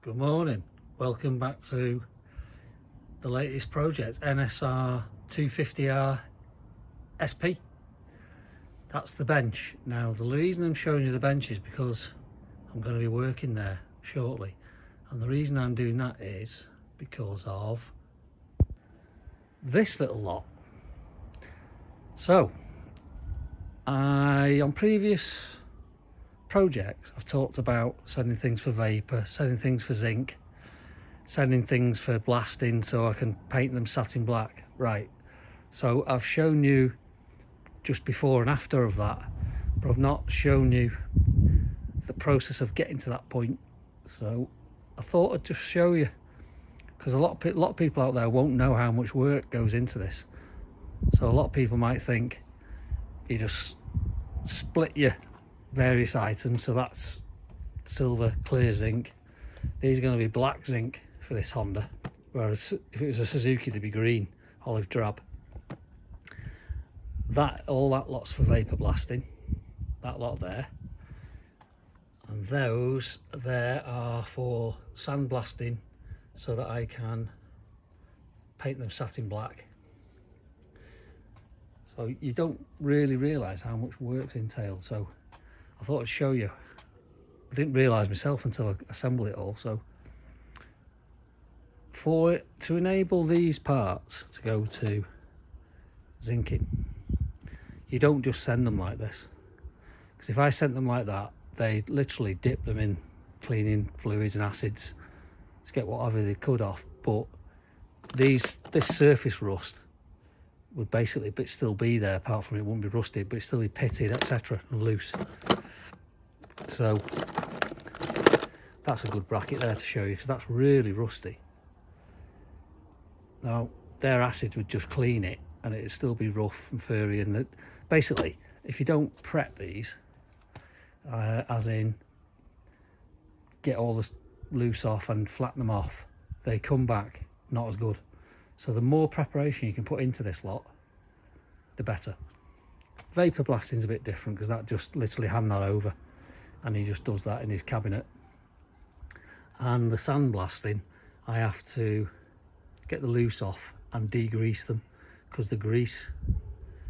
Good morning, welcome back to the latest project, NSR250R SP. That's the bench. Now the reason I'm showing you the bench is because I'm going to be working there shortly, and the reason I'm doing that is because of this little lot. So on previous projects I've talked about sending things for vapor, sending things for zinc, sending things for blasting so I can paint them satin black. Right, so I've shown you just before and after of that, but I've not shown you the process of getting to that point. So I thought I'd just show you, because a lot of people out there won't know how much work goes into this. So a lot of people might think you just split your various items. So that's silver clear zinc, these are going to be black zinc for this Honda, whereas if it was a Suzuki they'd be green, olive drab. All that lot's for vapor blasting, that lot there, and those there are for sandblasting so that I can paint them satin black. So you don't really realise how much work's entailed, so I thought I'd show you. I didn't realise myself until I assembled it all. So to enable these parts to go to zinking, you don't just send them like this, because if I sent them like that, they literally dip them in cleaning fluids and acids to get whatever they could off. But this surface rust would basically still be there, apart from it wouldn't be rusted, but it'd still be pitted, etc., and loose. So that's a good bracket there to show you, because that's really rusty. Now their acid would just clean it and it'd still be rough and furry, and that basically if you don't prep these, as in get all this loose off and flatten them off, they come back not as good. So the more preparation you can put into this lot, the better. Vapor blasting's a bit different, because that just literally hand that over and he just does that in his cabinet. And the sand blasting, I have to get the loose off and degrease them, because the grease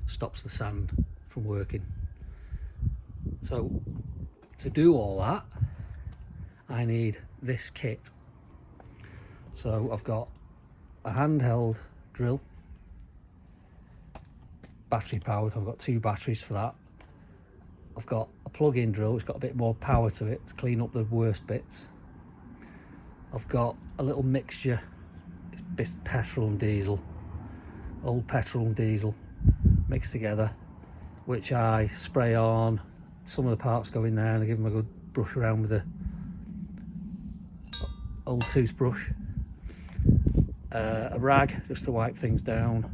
stops the sand from working. So to do all that, I need this kit. So I've got a handheld drill, battery powered. I've got 2 batteries for that. I've got a plug-in drill, it's got a bit more power to it to clean up the worst bits. I've got a little mixture, it's petrol and diesel, old petrol and diesel mixed together, which I spray on. Some of the parts go in there and I give them a good brush around with a old toothbrush. A rag just to wipe things down,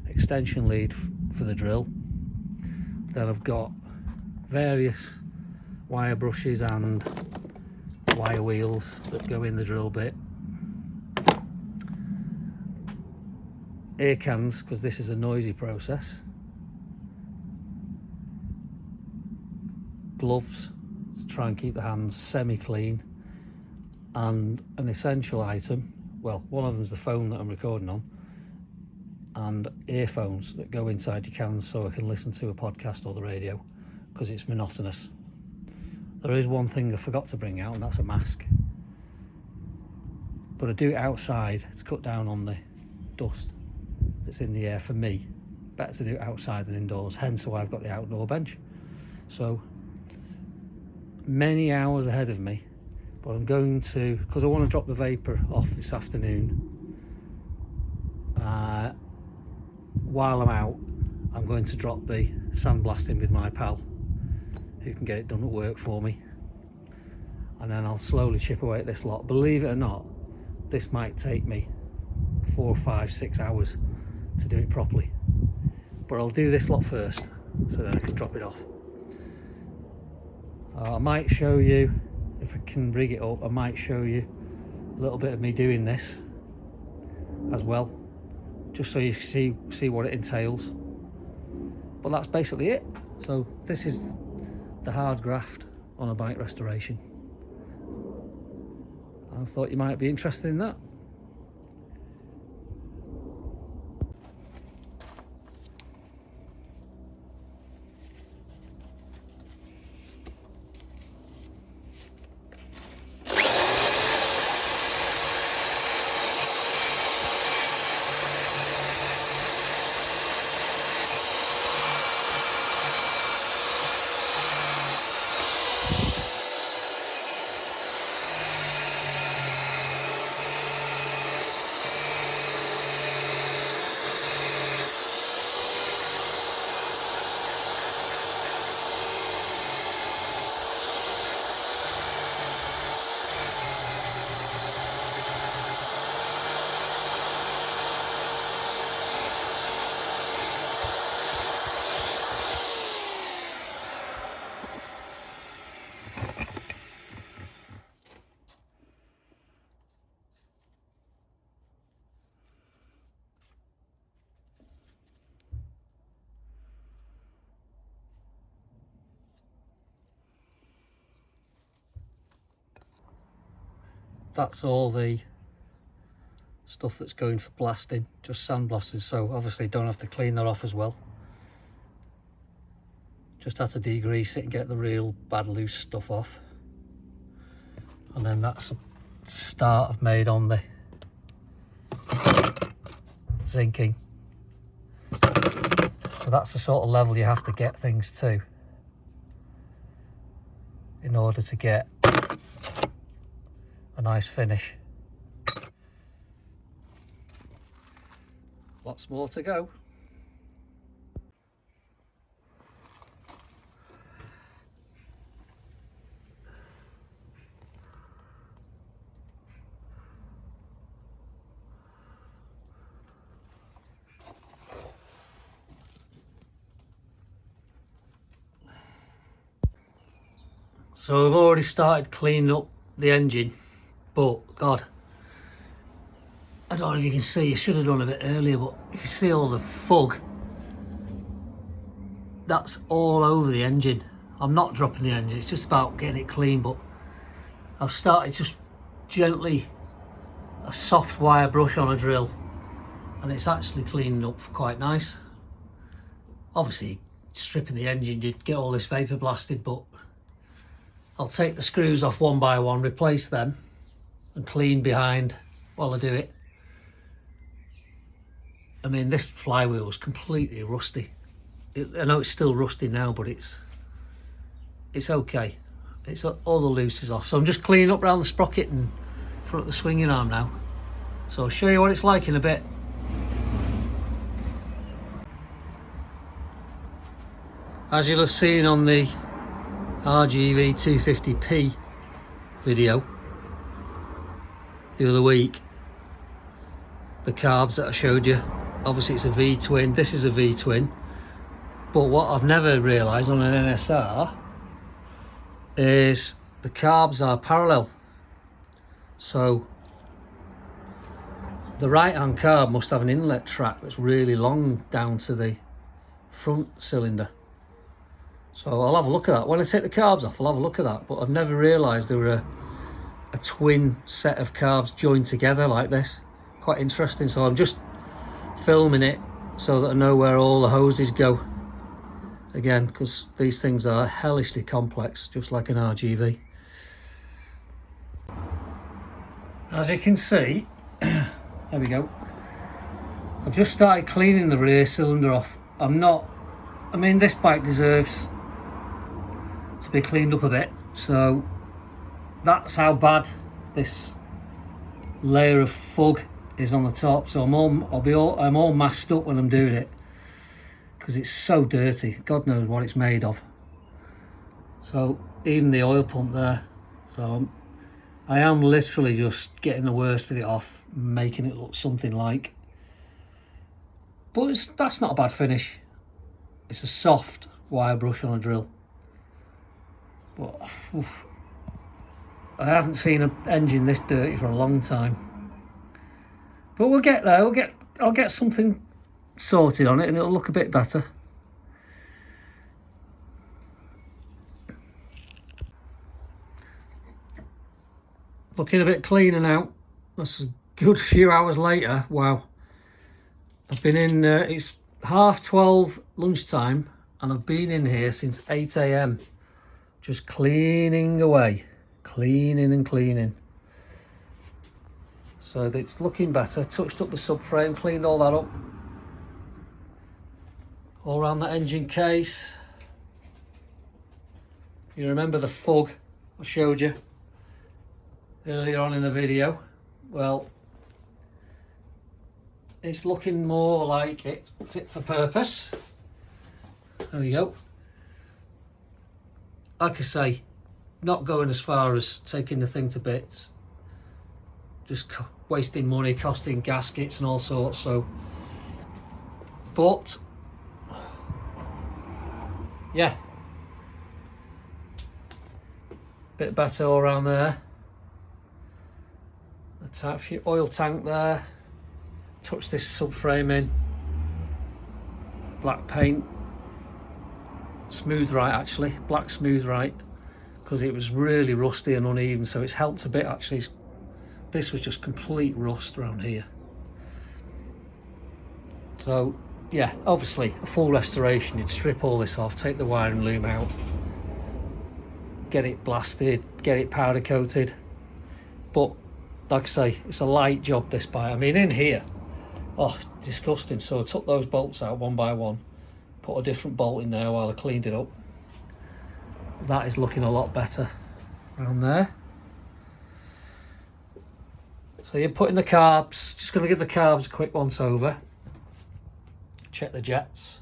extension lead for the drill. Then I've got various wire brushes and wire wheels that go in the drill bit. Air cans, because this is a noisy process. Gloves to try and keep the hands semi-clean, and an essential item, well, one of them is the phone that I'm recording on, and earphones that go inside your cans so I can listen to a podcast or the radio, because it's monotonous. There is one thing I forgot to bring out, and that's a mask, but I do it outside to cut down on the dust that's in the air. For me, better to do it outside than indoors, hence why I've got the outdoor bench. So many hours ahead of me, but I'm going to, because I want to drop the vapor off this afternoon. While I'm out, I'm going to drop the sandblasting with my pal, who can get it done at work for me, and then I'll slowly chip away at this lot. Believe it or not, this might take me 4, 5, 6 hours to do it properly, but I'll do this lot first so then I can drop it off. I might show you, if I can rig it up, I might show you a little bit of me doing this as well, just so you see what it entails. But that's basically it. So this is the hard graft on a bike restoration. I thought you might be interested in that. That's all the stuff that's going for blasting, just sandblasted, so obviously don't have to clean that off as well. Just have to degrease it and get the real bad loose stuff off. And then that's a start I've made on the zinking. So that's the sort of level you have to get things to in order to get a nice finish. Lots more to go. So I've already started cleaning up the engine, but God, I don't know if you can see, I should have done a bit earlier, but you can see all the fug. That's all over the engine. I'm not dropping the engine, it's just about getting it clean, but I've started just gently a soft wire brush on a drill, and it's actually cleaning up quite nice. Obviously, stripping the engine, you'd get all this vapour blasted, but I'll take the screws off one by one, replace them, and clean behind while I do it. I mean, this flywheel was completely rusty. I know it's still rusty now, but it's okay. It's all the loose is off. So I'm just cleaning up around the sprocket and front of the swinging arm now. So I'll show you what it's like in a bit. As you'll have seen on the RGV250P video the other week, the carbs that I showed you, obviously it's a V-twin, this is a V-twin, but what I've never realised on an NSR is the carbs are parallel. So the right hand carb must have an inlet track that's really long down to the front cylinder. So I'll have a look at that. When I take the carbs off, I'll have a look at that. But I've never realised there were a twin set of carbs joined together like this. Quite interesting. So I'm just filming it so that I know where all the hoses go. Again, because these things are hellishly complex, just like an RGV. As you can see, there we go. I've just started cleaning the rear cylinder off. I mean, this bike deserves to be cleaned up a bit, so that's how bad this layer of fug is on the top. So I'm all masked up when I'm doing it because it's so dirty. God knows what it's made of. So even the oil pump there. So I am literally just getting the worst of it off, making it look something like. But that's not a bad finish. It's a soft wire brush on a drill. But I haven't seen an engine this dirty for a long time. But we'll get there. I'll get something sorted on it and it'll look a bit better. looking a bit cleaner now. That's a good few hours later. Wow. I've been in, it's 12:30 lunchtime, and I've been in here since 8 AM. Just cleaning away. Cleaning and cleaning. So it's looking better. Touched up the subframe, cleaned all that up. All around that engine case. You remember the fug I showed you earlier on in the video? Well, it's looking more like it's fit for purpose. There we go. Like I say, not going as far as taking the thing to bits. Just wasting money, costing gaskets and all sorts. So, but yeah, bit better all around there. A few oil tank there. Touch this subframe in. Black paint. Smooth right, actually. Black smooth right, because it was really rusty and uneven, so it's helped a bit actually. This was just complete rust around here. So yeah, obviously a full restoration, you'd strip all this off, take the wiring loom out, get it blasted, get it powder coated. But like I say, it's a light job, this bike. I mean, in here, oh, disgusting. So I took those bolts out one by one, put a different bolt in there while I cleaned it up. That is looking a lot better around there. So you're putting the carbs, just going to give the carbs a quick once over. Check the jets,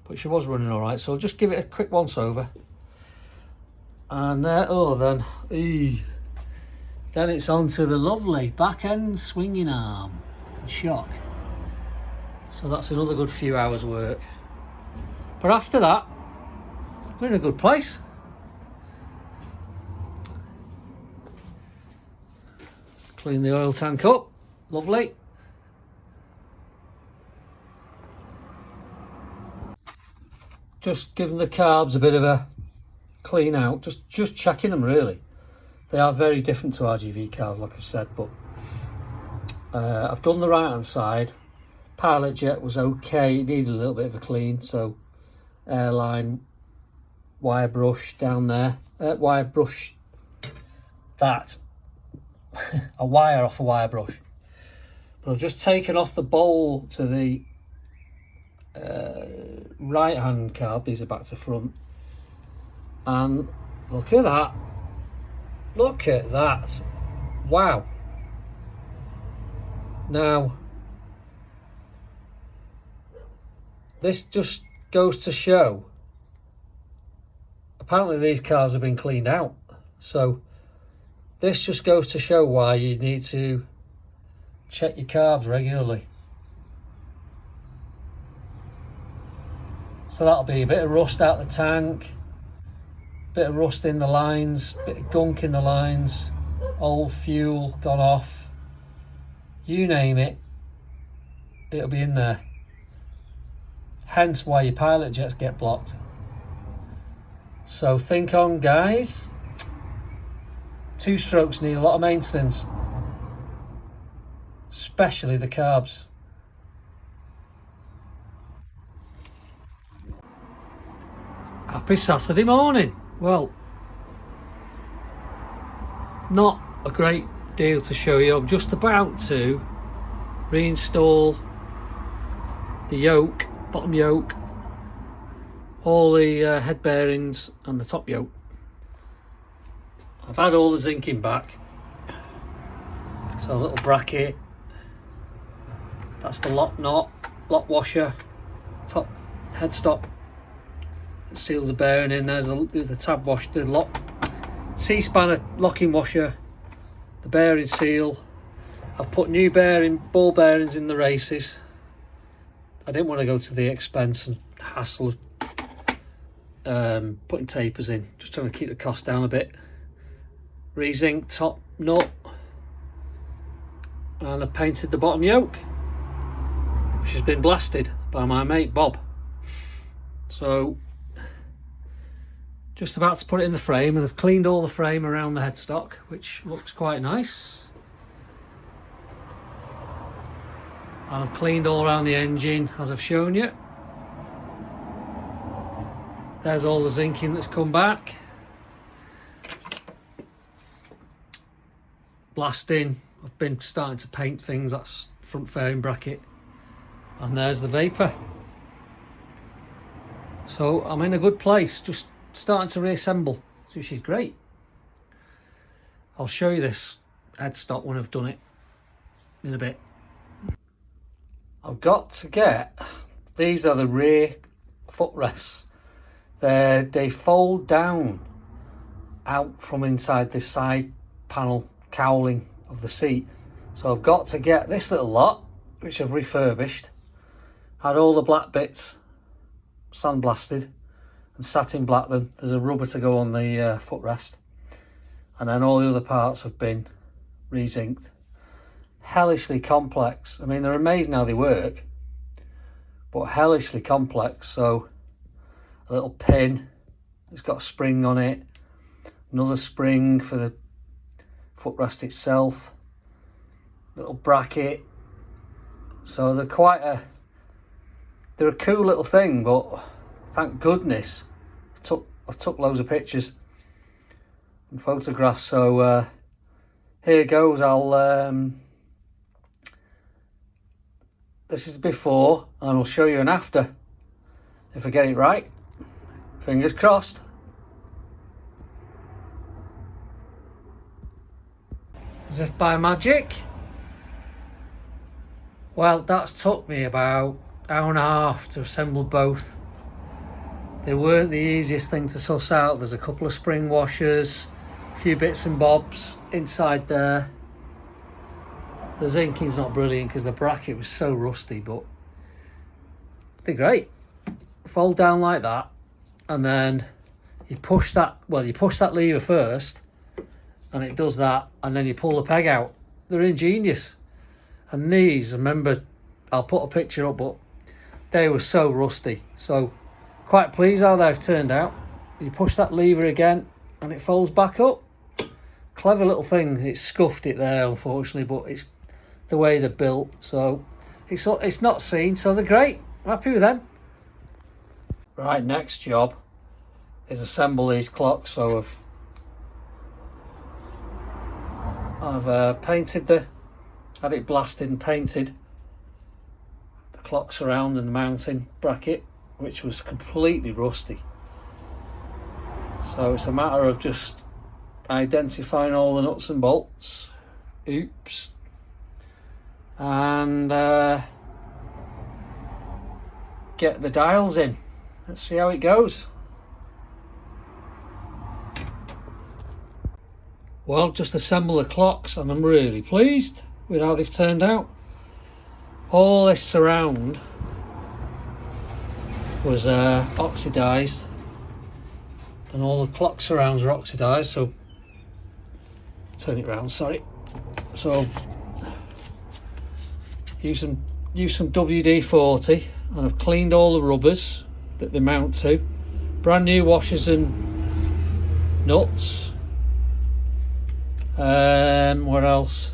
but she was running all right, so just give it a quick once over. And then it's on to the lovely back end swinging arm and shock. So that's another good few hours work. But after that, we're in a good place. Clean the oil tank up, lovely. Just giving the carbs a bit of a clean out, just checking them really. They are very different to RGV carbs, like I've said, but I've done the right hand side. Pilot jet was okay, it needed a little bit of a clean, so airline wire brush down there, wire brush that, a wire off a wire brush. But I've just taken off the bowl to the right hand carb, these are back to front, and look at that, look at that, wow. Now this just goes to show, apparently these carbs have been cleaned out, so this just goes to show why you need to check your carbs regularly. So that'll be a bit of rust out the tank, bit of rust in the lines, bit of gunk in the lines, old fuel gone off, you name it, it'll be in there. Hence why your pilot jets get blocked. So think on, guys. Two strokes need a lot of maintenance, especially the carbs. Happy Saturday morning. Well, not a great deal to show you. I'm just about to reinstall the yoke, bottom yoke, all the head bearings and the top yoke. I've had all the zinking back, so a little bracket, that's the lock nut, lock washer, top headstop that seals the bearing in. There's the tab wash, the lock C-spanner locking washer, the bearing seal. I've put new ball bearings in the races. I didn't want to go to the expense and hassle of putting tapers in, just trying to keep the cost down a bit. Re-zinc top nut, and I've painted the bottom yoke, which has been blasted by my mate Bob. So Just about to put it in the frame, and I've cleaned all the frame around the headstock, which looks quite nice. And I've cleaned all around the engine as I've shown you. There's all the zinking that's come back. Blasting, I've been starting to paint things, that's front fairing bracket. And there's the vapour. So I'm in a good place, just starting to reassemble, which is great. I'll show you this headstock when I've done it in a bit. I've got to get, these are the rear footrests. They fold down out from inside this side panel cowling of the seat. So I've got to get this little lot, which I've refurbished, had all the black bits sandblasted and satin black them. There's a rubber to go on the footrest, and then all the other parts have been re-zinked. Hellishly complex. I mean, they're amazing how they work, but hellishly complex. So a little pin, it's got a spring on it, another spring for the footrest itself, little bracket. So they're they're a cool little thing, but thank goodness I've took loads of pictures and photographs. So here goes. This is before, and I'll show you an after if I get it right. Fingers crossed. As if by magic. Well, that's took me about an hour and a half to assemble both. They weren't the easiest thing to suss out. There's a couple of spring washers, a few bits and bobs inside there. The zinking's not brilliant because the bracket was so rusty, but they're great. Fold down like that, and then you push that lever first, and it does that, and then you pull the peg out. They're ingenious. And these, remember, I'll put a picture up, but they were so rusty. So quite pleased how they've turned out. You push that lever again and it folds back up. Clever little thing. It's scuffed it there, unfortunately, but it's the way they're built, so it's not seen, so they're great. I'm happy with them. Right, next job is assemble these clocks. So I've had it blasted and painted the clocks around and the mounting bracket, which was completely rusty. So it's a matter of just identifying all the nuts and bolts. Oops. And get the dials in. Let's see how it goes. Well, just assemble the clocks, and I'm really pleased with how they've turned out. All this surround was oxidised, and all the clock surrounds are oxidised. So turn it round, sorry. So use some WD-40, and I've cleaned all the rubbers that they mount to. Brand new washers and nuts. What else?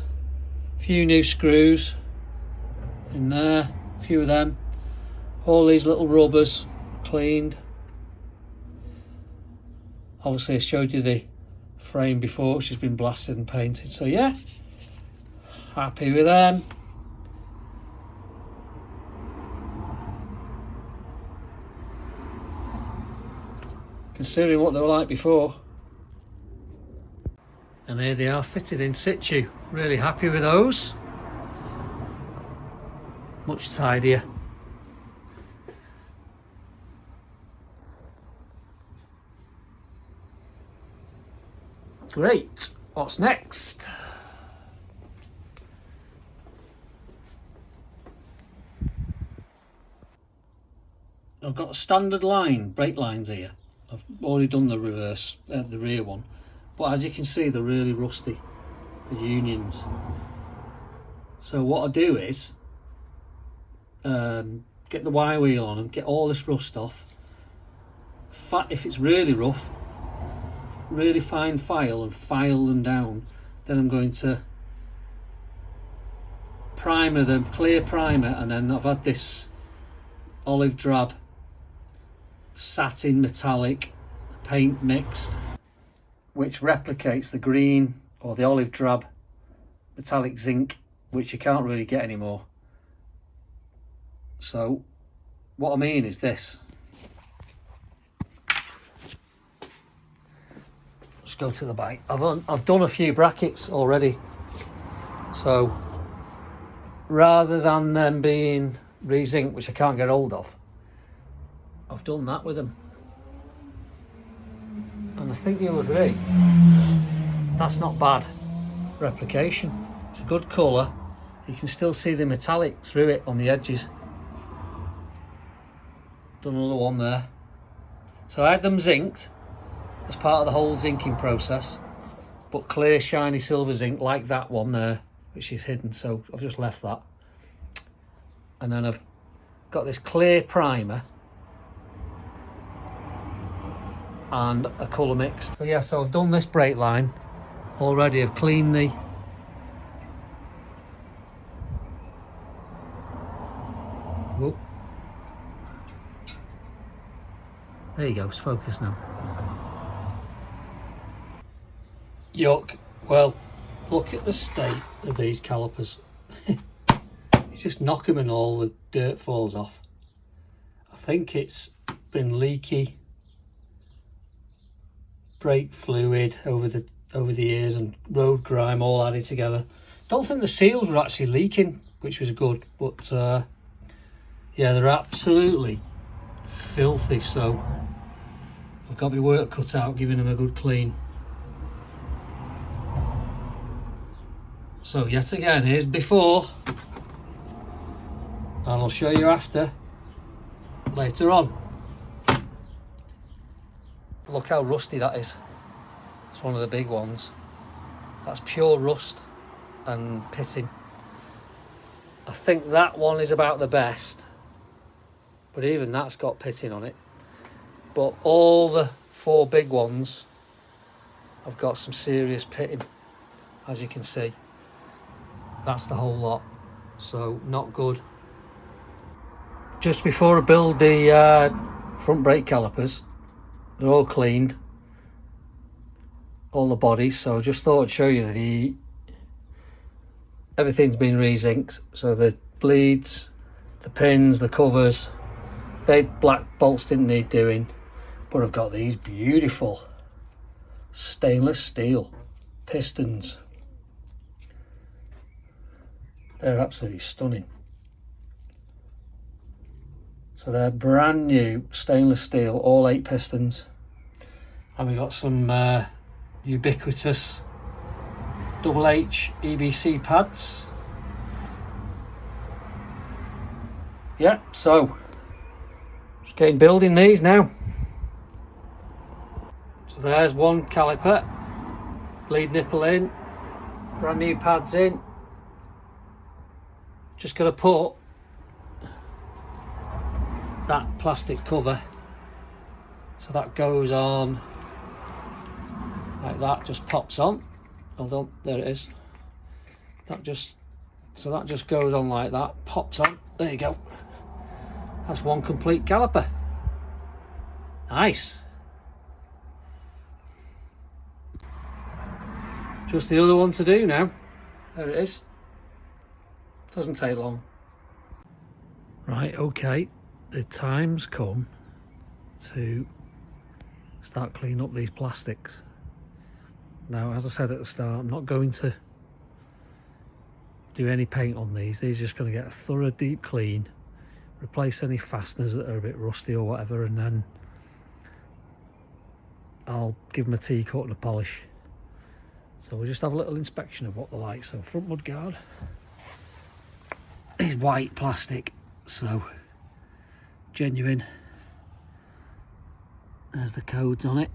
A few new screws in there, a few of them. All these little rubbers cleaned. Obviously I showed you the frame before, which has been blasted and painted. So yeah, happy with them. Considering what they were like before. And here they are, fitted in situ. Really happy with those. Much tidier. Great. What's next? I've got the standard line, brake lines here. I've already done the reverse, the rear one. But as you can see, they're really rusty, the unions. So what I do is get the wire wheel on them, get all this rust off. If it's really rough, really fine file and file them down. Then I'm going to primer them, clear primer, and then I've had this olive drab satin metallic paint mixed, which replicates the green or the olive drab metallic zinc, which you can't really get anymore. So what I mean is this. Let's go to the bike. I've done a few brackets already, so rather than them being re-zinc, which I can't get hold of, I've done that with them, and I think you'll agree that's not bad replication. It's a good colour. You can still see the metallic through it on the edges. Done another one there. So I had them zinced as part of the whole zinking process, but clear shiny silver zinc like that one there, which is hidden, so I've just left that. And then I've got this clear primer and a colour mix. So yeah, so I've done this brake line already. I've cleaned the whoop. There you go, it's focused now. Yuck. Well, look at the state of these calipers. You just knock them and all the dirt falls off. I think it's been leaky brake fluid over the years and road grime all added together. Don't think the seals were actually leaking, which was good, but yeah, they're absolutely filthy, so I've got my work cut out giving them a good clean. So yet again, here's before, and I'll show you after later on. Look how rusty that is. It's one of the big ones. That's pure rust and pitting. I think that one is about the best, but even that's got pitting on it. But all the four big ones have got some serious pitting, as you can see. That's the whole lot, so not good. Just before I build the front brake calipers, they're all cleaned, all the bodies, so I just thought I'd show you everything's been re-zinced. So the bleeds, the pins, the covers, they black bolts didn't need doing, but I've got these beautiful stainless steel pistons. They're absolutely stunning. So they're brand new stainless steel, all 8 pistons. And we've got some ubiquitous double H EBC pads. Yeah, so just getting building these now. So there's one caliper, bleed nipple in, brand new pads in. Just got to put that plastic cover, so that goes on like that, just pops on. Hold on, there it is. That just goes on like that, pops on. There you go. That's one complete caliper. Nice. Just the other one to do now. There it is. Doesn't take long. Right, okay, the time's come to start cleaning up these plastics. Now, as I said at the start, I'm not going to do any paint on these. These are just going to get a thorough deep clean, replace any fasteners that are a bit rusty or whatever, and then I'll give them a T-cut and a polish. So we'll just have a little inspection of what they're like. So front mudguard is white plastic, so genuine. There's the codes on it.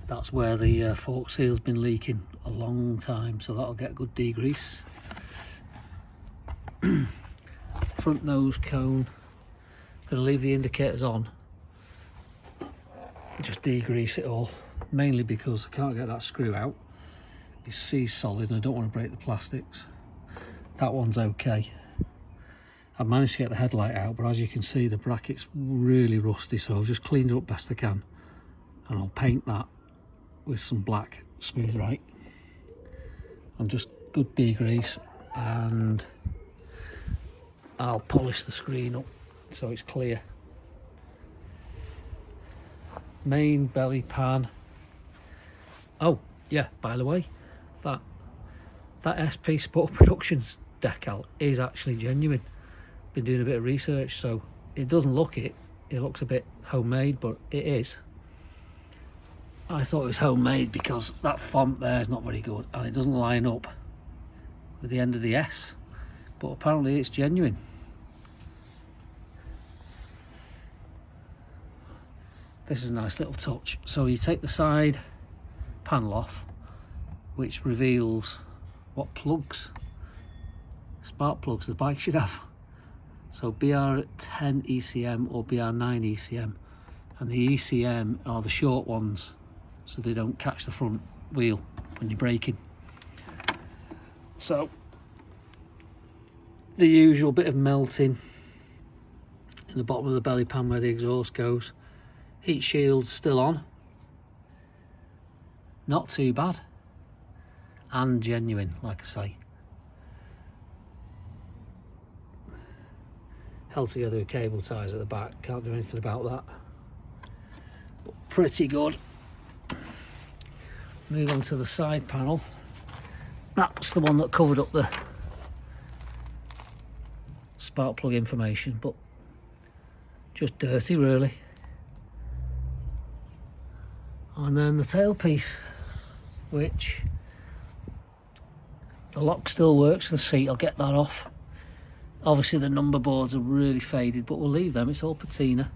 That's where the fork seal's been leaking a long time, so that'll get good degrease. Front nose cone, gonna leave the indicators on just degrease it all, mainly because I can't get that screw out. It's C-solid and I don't want to break the plastics. That one's okay. I've managed to get the headlight out, but as you can see the bracket's really rusty, so I've just cleaned it up best I can, and I'll paint that with some black smooth right and just good degrease, and I'll polish the screen up so it's clear. Main belly pan. Oh yeah, by the way, that SP Sport Productions decal is actually genuine. Been doing a bit of research, so it doesn't look it. It looks a bit homemade, but it is. I thought it was homemade because that font there is not very good and it doesn't line up with the end of the S, but apparently it's genuine. This is a nice little touch. So you take the side panel off, which reveals what plugs, spark plugs, the bike should have. So BR10 ECM or BR9 ECM, and the ECM are the short ones, so they don't catch the front wheel when you're braking. So the usual bit of melting in the bottom of the belly pan where the exhaust goes. Heat shield's still on, not too bad, and genuine, like I say. Held together with cable ties at the back, can't do anything about that, but pretty good. Move on to the side panel. That's the one that covered up the spark plug information, but just dirty really. And then the tailpiece, which the lock still works for the seat. I'll get that off. Obviously the number boards are really faded, but we'll leave them, it's all patina.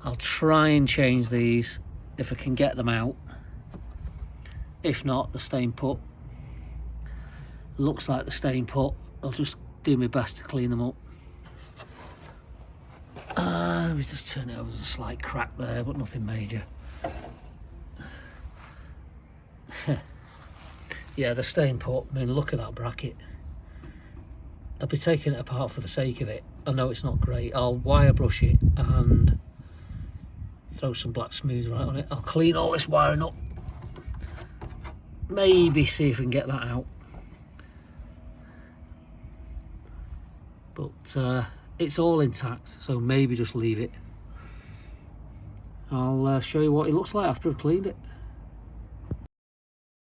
I'll try and change these if I can get them out. If not, the stain put. Looks like the stain put. I'll just do my best to clean them up. Let me just turn it over. There's a slight crack there, but nothing major. Yeah, the stain put. I mean, look at that bracket. I'll be taking it apart for the sake of it. I know it's not great. I'll wire brush it and throw some black smooth right on it. I'll clean all this wiring up. Maybe see if we can get that out. But it's all intact, so maybe just leave it. I'll show you what it looks like after I've cleaned it.